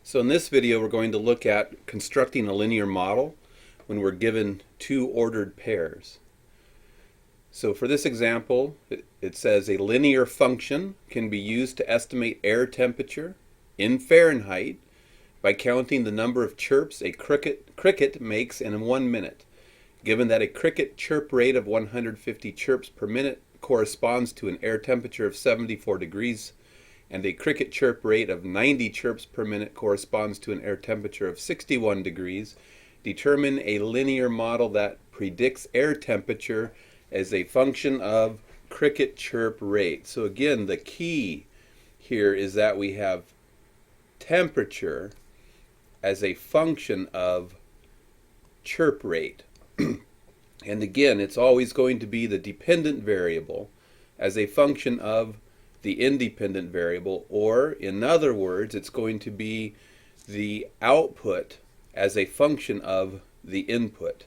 So in this video we're going to look at constructing a linear model when we're given two ordered pairs. So for this example it says a linear function can be used to estimate air temperature in Fahrenheit by counting the number of chirps a cricket makes in 1 minute. Given that a cricket chirp rate of 150 chirps per minute corresponds to an air temperature of 74 degrees and a cricket chirp rate of 90 chirps per minute corresponds to an air temperature of 61 degrees, determine a linear model that predicts air temperature as a function of cricket chirp rate. So again, the key here is that we have temperature as a function of chirp rate. And again, it's always going to be the dependent variable as a function of the independent variable, or in other words, it's going to be the output as a function of the input.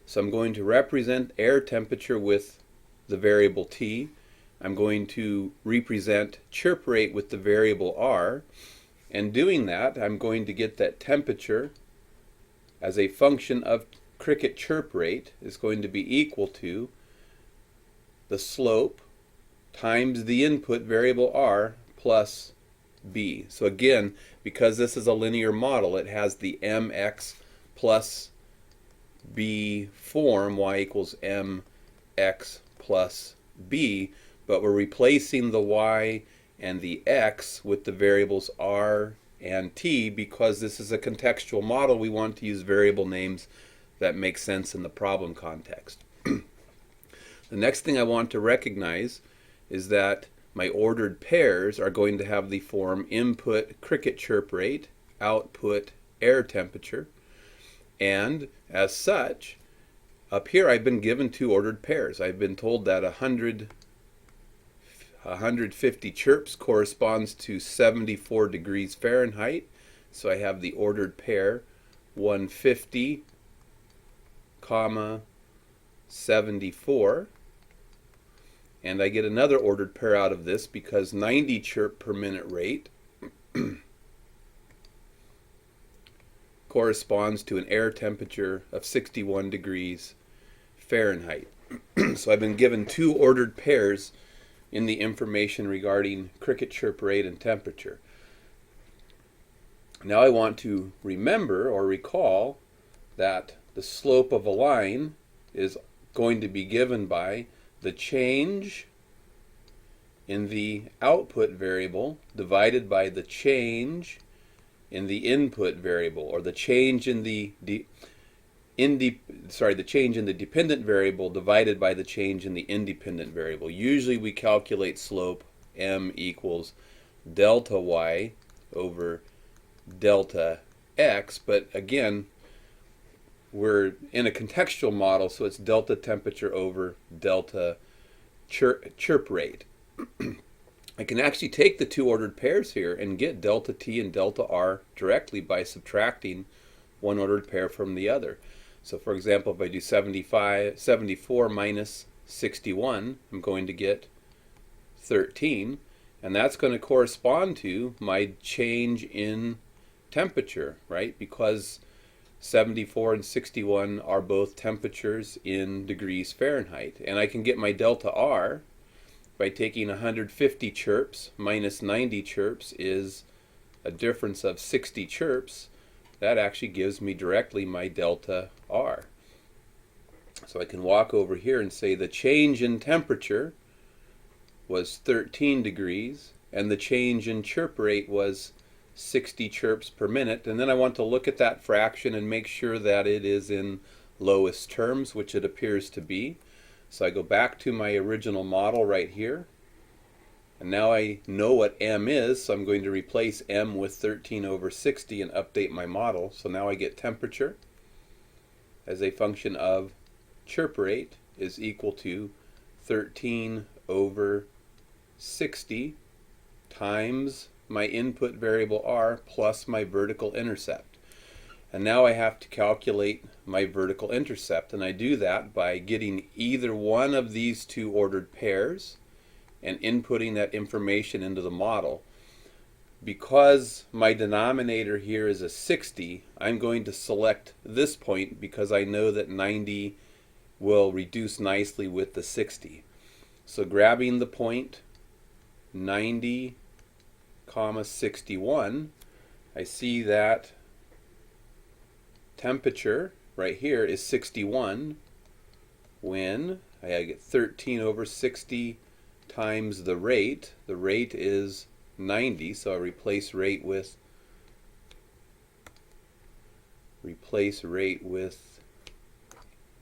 So I'm going to represent air temperature with the variable t. I'm going to represent chirp rate with the variable r. And doing that, I'm going to get that temperature as a function of cricket chirp rate is going to be equal to the slope times the input variable r plus b. So again, because this is a linear model, it has the mx plus b form, y equals mx plus b, but we're replacing the y and the x with the variables r and t. Because this is a contextual model, we want to use variable names that make sense in the problem context. The next thing I want to recognize is that my ordered pairs are going to have the form input cricket chirp rate, output air temperature, and as such, up here I've been given two ordered pairs. I've been told that 150 chirps corresponds to 74 degrees Fahrenheit, so I have the ordered pair 150, 74, and I get another ordered pair out of this because 90 chirp per minute rate corresponds to an air temperature of 61 degrees Fahrenheit. So I've been given two ordered pairs in the information regarding cricket chirp rate and temperature. Now I want to remember or recall that the slope of a line is going to be given by the change in the output variable divided by the change in the input variable, or the change in the change in the dependent variable divided by the change in the independent variable. Usually we calculate slope m equals delta y over delta x, but again, we're in a contextual model, so it's delta temperature over delta chirp rate. I can actually take the two ordered pairs here and get delta t and delta r directly by subtracting one ordered pair from the other. So for example, if I do 74 minus 61, I'm going to get 13, and that's going to correspond to my change in temperature, right? Because 74 and 61 are both temperatures in degrees Fahrenheit. And I can get my delta R by taking 150 chirps minus 90 chirps is a difference of 60 chirps. That actually gives me directly my delta R. So I can walk over here and say the change in temperature was 13 degrees and the change in chirp rate was 60 chirps per minute, and then I want to look at that fraction and make sure that it is in lowest terms, which it appears to be. So I go back to my original model right here, and now I know what m is, so I'm going to replace m with 13 over 60 and update my model. So now I get temperature as a function of chirp rate is equal to 13 over 60 times my input variable r plus my vertical intercept. And now I have to calculate my vertical intercept, and I do that by getting either one of these two ordered pairs and inputting that information into the model. Because my denominator here is a 60, I'm going to select this point because I know that 90 will reduce nicely with the 60. So grabbing the point 90, 61, I see that temperature right here is 61 when I get 13 over 60 times the rate. The rate is 90, so I replace rate with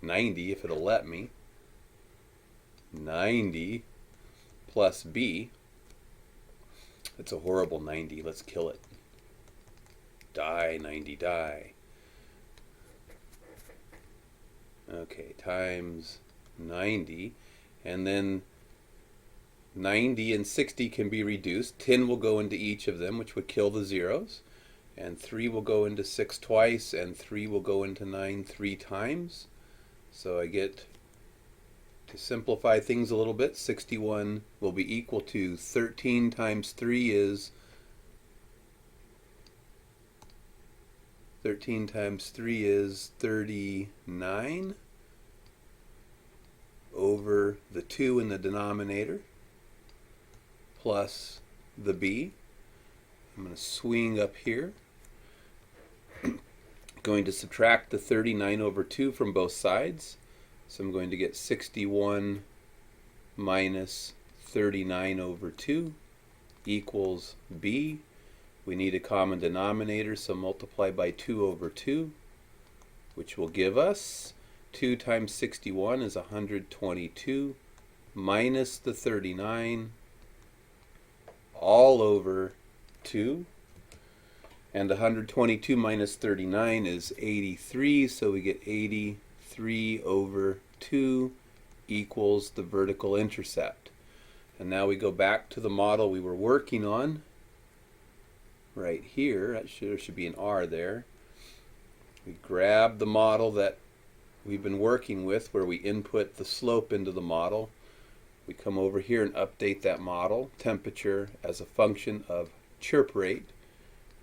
90 if it'll let me. 90 plus B. It's a horrible 90. Let's kill it. Die, 90, die. Okay, times 90. And then 90 and 60 can be reduced. 10 will go into each of them, which would kill the zeros. And 3 will go into 6 twice, and 3 will go into 9 3 times. So I get, to simplify things a little bit, 61 will be equal to 13 times 3 is 39 over the 2 in the denominator plus the B. I'm going to swing up here. Going to subtract the 39 over 2 from both sides. So I'm going to get 61 minus 39 over 2 equals B. We need a common denominator, so multiply by 2 over 2, which will give us 2 times 61 is 122 minus the 39 all over 2. And 122 minus 39 is 83, so we get 83 over 2 equals the vertical intercept. And now we go back to the model we were working on right here. There should be an R there. We grab the model that we've been working with where we input the slope into the model. We come over here and update that model. Temperature as a function of chirp rate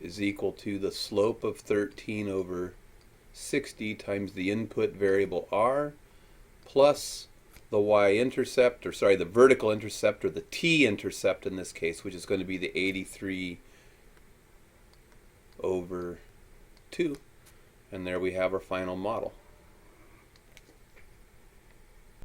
is equal to the slope of 13 over 60 times the input variable R plus the y-intercept, or sorry, the vertical intercept, or the t-intercept in this case, which is going to be the 83 over 2. And there we have our final model.